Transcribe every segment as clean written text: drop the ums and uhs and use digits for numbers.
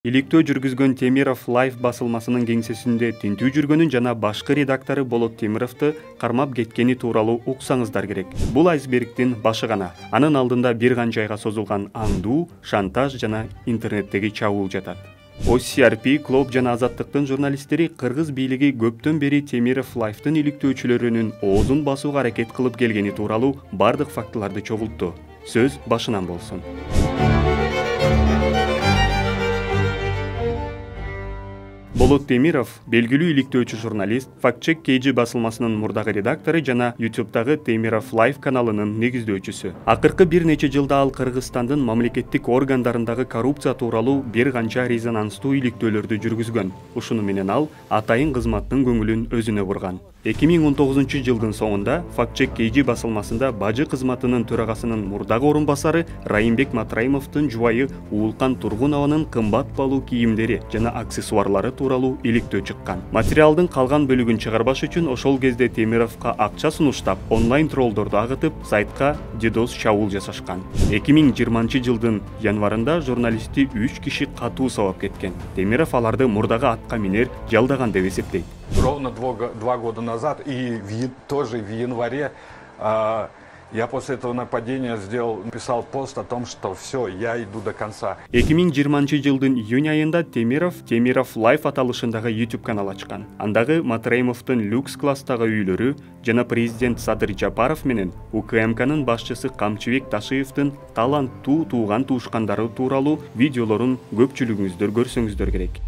Иликтөө жүргүзгөн Темиров Life басылмасынын кеңсесинде тинтүү жүргөнүн жана башкы редактору Болот Темировду кармап кеткени тууралуу уксаңыздар керек. Бул айсбергдин башы гана. Анын алдында бир канча айга созулган аңдуу, шантаж жана интернеттеги чабуул жатат. OCRP, Клоп жана Азаттыктын журналисттери кыргыз бийлиги көптөн бери Темиров Life'тын иликтөөчүлөрүнүн оозун басууга аракет кылып келгени тууралуу бардык фактыларды чогултту. Сөз башынан болсун. Болот Темиров белгилүү иликтөөчү журналист, Фактчек KG басылмасынын мурдагы редактору жана YouTube'дагы Темиров Life каналынын негиздөөчүсү. Акыркы бир нече жылда ал Кыргызстандын мамлекеттик органдарындагы коррупция тууралуу бир канча резонанстуу иликтөөлөрдү жүргүзгөн. Ушуну менен ал атайын кызматтын көңүлүн өзүнө бурган. 2019 жылдын соңунда Фактчек KG басылмасында бажы кызматынын төрагасынын мурдагы орун басары Райымбек Матраимовдун жубайы Уулкан Тургунованын кымбат баалуу кийимдери жана аксессуарлары тууралуу иликтөө чыккан. Материалдын калган бөлүгүн чыгарбаш үчүн ошол кезде Темировго акча сунуштап, онлайн троллдорду агытып, сайтка DDoS чабуул жасашкан. 2020 жылдын январында журналистти 3 киши катуу сабап кеткен. Темиров аларды мурдагы атка минер жалдаган деп эсептейт. Ровно 2 года назад и тоже в январе я после этого нападения написал пост о том, что все, я иду до конца. 2020 жылдын июнь айында Темиров Life аталышындагы YouTube канал ачкан. Андагы Матраимовдун люкс класстагы үйлөрү жана президент Садыр Жапаров менен УКМКнын башчысы Камчыбек Ташиевдин таланттуу тууган туушкандары тууралуу видеолорун көпчүлүгүңүздөр көрсөңүздөр керек.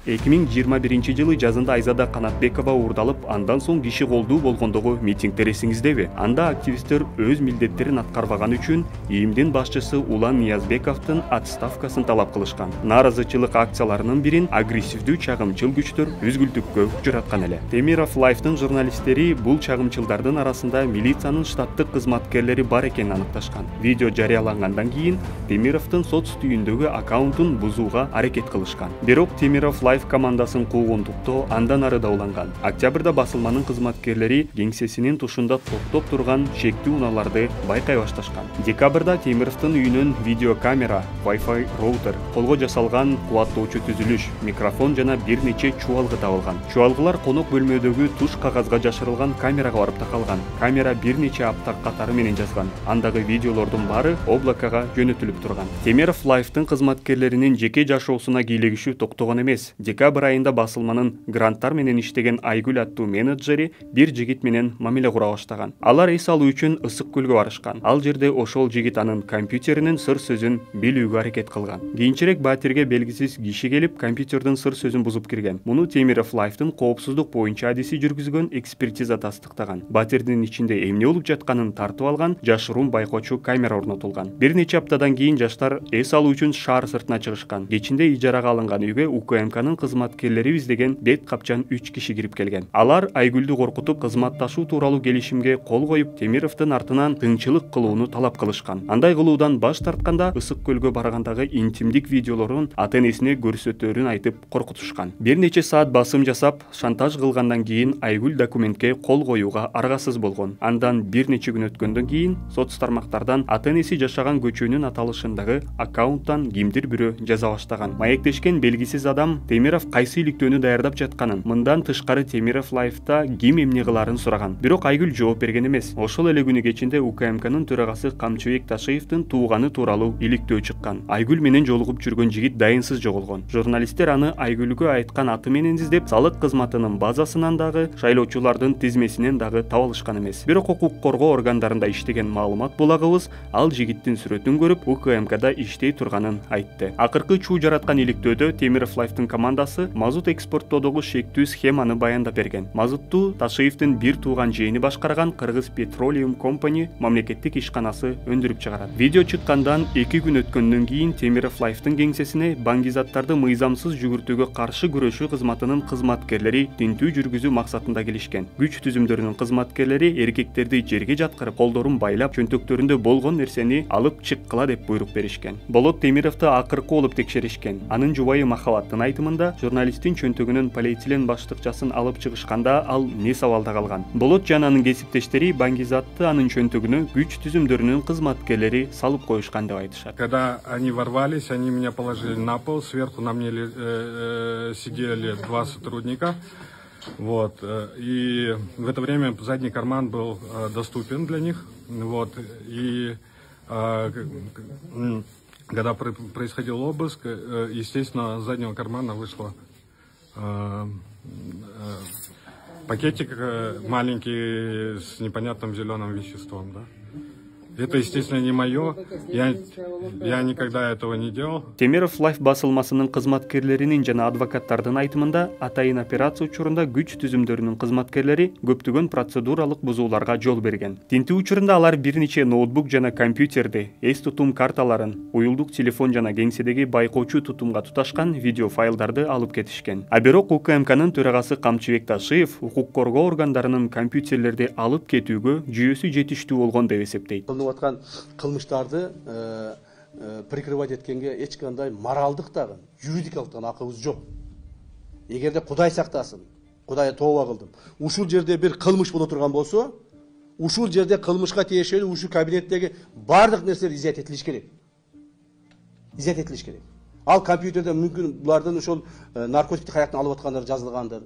2021 жылы жазында Айзада Канатбекова уурдалып, андан соң киши колдуу болгондогу митингдер эсиңиздеби? Анда активисттер өз милдеттерин аткарбаган үчүн ИИМдин башчысы Улан Ниязбековдун отставкасын талап кылышкан. Нааразычылык акцияларынын бирин агрессивдүү чагымчыл күчтөр үзгүлтүккө учураткан эле. Темиров Life'тын журналисттери бул чагымчылдардын арасында милициянын штаттык кызматкерлери бар экенин аныкташкан. Видео жарыялангандан кийин Темировдун соц түйүндөгү аккаунтун бузууга аракет кылышкан. Бирок Темиров Life командасын куугунтуктоо андан ары да уланган. Октябрда басылманын кызматкерлери кеңсесинин тушунда токтоп турган шектүү унааларды байкай башташкан. Декабрда Темировдун үйүнөн видеокамера, Wi-Fi роутер, колго жасалган кубаттоочу түзүлүш, микрофон жана бир нече чубалгы табылган. Чубалгылар конок бөлмөдөгү туш кагазга жашырылган камерага барып такалган. Камера бир нече апта катары менен жазган. Андагы видеолордун баары облакага жөнөтүлүп турган. Темиров Life'тын кызматкерлеринин жеке жашоосуна кийлигишүү токтогон эмес. Декабрь айында басылманын гранттар менен иштеген Айгүл аттуу менеджери бир жигит менен мамиле кура баштаган. Алар эс алуу үчүн Ысык көлгө барышкан. Ал жерде ошол жигит анын компьютеринин сыр сөзүн билүүгө аракет кылган. Кийинчерээк Батирге белгисиз киши келип, компьютердин сыр сөзүн бузуп кирген. Муну Темиров Life'тын коопсуздук боюнча адиси жүргүзгөн экспертиза тастыктаган. Батирдин ичинде эмне болуп жатканын тартып алган жашыруун байкоочу камера орнотулган. Бир нече аптадан кийин жаштар эс алуу үчүн шаар сыртына чыгышкан. Кечинде ижарага алынган үйгө УКМКнын кызматкерлери издеген бет капчан 3 киши кирип келген. Алар Айгүлдү коркутуп, кызматташуу тууралуу келишимге кол коюп, Темировдун артынан тыңчылык кылууну талап кылышкан. Андай кылуудан баш тартканда Ысык көлгө баргандагы интимдик видеолорун ата-энесине көрсөтөөрүн айтып коркутушкан. Бир нече саат басым жасап, шантаж кылгандан кийин Айгүл документке кол коюуга аргасыз болгон. Андан бир нече күн өткөндөн кийин соц тармактардан ата-энеси жашаган көчөнүн аталышындагы аккаунттан кимдир бирөө жаза баштаган. Маектешкен белгисиз адам Темиров кайсы иликтөөнү даярдап жатканын, мындан тышкары Темиров Life'та ким эмне кыларын сураган. Бирок Айгүл жооп берген эмес. Ошол эле күнү кечинде УКМКнын төрагасы Камчыбек Ташиевдин тууганы тууралуу иликтөө чыккан. Айгүл менен жолугуп жүргөн жигит дайынсыз жоголгон. Журналисттер аны Айгүлгө айткан аты менен издеп, салык кызматынын базасынан дагы, шайлоочулардын тизмесинен дагы таба алышкан эмес. Бирок укук коргоо органдарында иштеген маалымат булагыбыз ал жигиттин сүрөтүн көрүп, УКМКда иштей турганын айтты. Акыркы чуу жараткан иликтөөдө Темиров Life'тын командасы мазут экспорттоодогу шектүү схеманы баяндап берген. Мазутту Ташиевдин бир тууган жээни башкарган Кыргыз Petroleum Company мамлекеттик ишканасы өндүрүп чыгарат. Видео чыккандан 2 күн өткөндөн кийин Темиров Life'тын кеңсесине баңгизаттарды мыйзамсыз жүгүртүүгө каршы күрөшүү кызматынын кызматкерлери тинтүү жүргүзүү максатында келишкен. Күч түзүмдөрүнүн кызматкерлери эркектерди жерге жаткырып, колдорун байлап, чөнтөктөрүндө болгон нерсени алып чыккыла деп буйрук беришкен. Болот Темировду акыркы болуп текшеришкен. Анын жубайы Махабаттын айтымында айылында журналисттин чөнтөгүнөн полиэтилен баштыкчасын алып чыгышканда ал не сабалда калган. Болот жана анын кесиптештери Баңгизатты анын чөнтөгүнө күч түзүмдөрүнүн кызматкерлери салып коюшкан деп айтышат. Когда они ворвались, они меня положили на пол, сверху на мне сидели 2 сотрудника. Вот. И в это время задний карман был доступен для них. Вот. И когда происходил обыск, естественно, с заднего кармана вышло пакетик маленький с непонятным зеленым веществом. Да? Это, естественно, не мое. Я никогда этого не делал. Темиров Лайф басылмасынын кызматкерлеринин жана адвокаттардын айтымында атайын операция учурунда күч түзүмдөрүнүн кызматкерлери көптөгөн процедуралык бузууларга жол берген. Тинтүү учурунда алар бир нече ноутбук жана компьютерди, эс тутум карталарын, уюлдук телефон жана кеңседеги байкоочу тутумга туташкан видео файлдарды алып кетишкен. А бирок УКМКнын төрагасы Камчыбек Ташиев укук коргоо органдарынын компьютерлерди алып кетүүгө жүйөсү жетиштүү болгон деп эсептейт. Кылынып кылмыштарды прикрывать эткенге эч кандай моралдык дагы, юридикалык дагы акыбыз жок. Эгерде Кудай сактасын, Кудай тооба кылдым. Ушул жерде бир кылмыш боло турган болсо, ушул жерде кылмышка тиешелүү ушул кабинеттеги бардык нерселер изят этилиш керек. Изят этилиш керек. Ал компьютерде мүмкүн булардын ошол наркотикти каяктан алып аткандары жазылгандыр,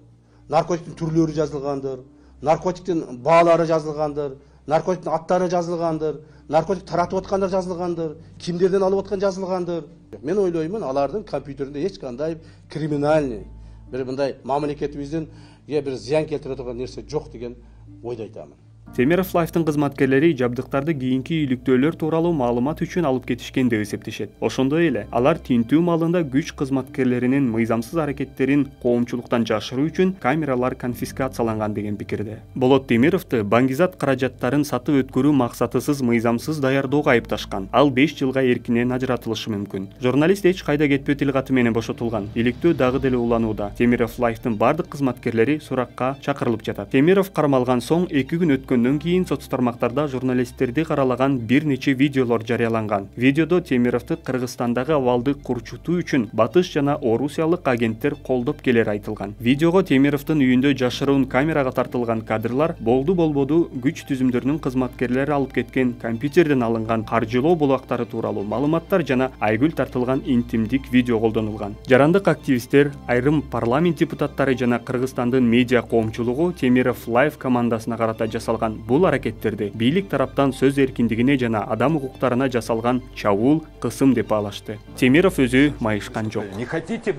наркотиктин түрлөрү жазылгандыр, наркотиктин баалары жазылгандыр, наркотиктин аттары жазылгандыр, наркотик таратып аткандар жазылгандыр, кимдерден алып аткан жазылгандыр. Мен ойлоймун, алардын компьютеринде эч кандай криминальный, бир мындай мамлекетибиздин бир зыян келтире турган нерсе жок деген ойду айтамын. Темиров Лайфтын кызматкерлери жабдыктарды кийинки үйлүктөөлөр тууралуу маалымат үчүн алып кетишкен деп эсептешет. Ошондой эле алар тинтүү маалында күч кызматкерлеринин мыйзамсыз аракеттерин коомчулуктан жашыруу үчүн камералар конфискацияланган деген пикирде. Болот Темировду Баңгизат каражаттарын сатып өткөрүү максатысыз мыйзамсыз даярдоого айыпташкан. Ал 5 жылга эркинен ажыратылышы мүмкүн. Журналист эч кайда кетпөө тилкаты менен бошотулган. Иликтөө дагы деле уланууда. Темиров Лайфтын бардык кызматкерлери суракка чакырылып жатат. Темиров кармалган соң 2 күн өткөндөн кийин соц тармактарда журналисттерди каралаган бир нече видеолор жарыяланган. Видеодо Темировду Кыргызстандагы абалды курчутуу үчүн батыш жана орусиялык агенттер колдоп келери айтылган. Видеого Темировдун үйүндө жашыруун камерага тартылган кадрлар болду-болбоду күч түзүмдөрүнүн кызматкерлери алып кеткен компьютерден алынган каржылоо булактары тууралуу маалыматтар жана айгүл тартылган интимдик видео колдонулган. Жарандык активисттер, айрым парламент депутаттары жана Кыргызстандын медиа коомчулугу Темиров Лайф командасына карата жасалган бул аракеттерди бийлик тараптан сөз эркиндигине жана адам укуктарына жасалган чабуул, кысым деп баалашты. Темиров өзү майышкан жок. Не хотите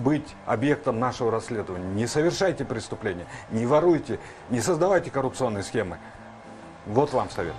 быть объектом нашего расследования, не совершайте преступления, не воруйте, не создавайте коррупционные схемы. Вот вам совет.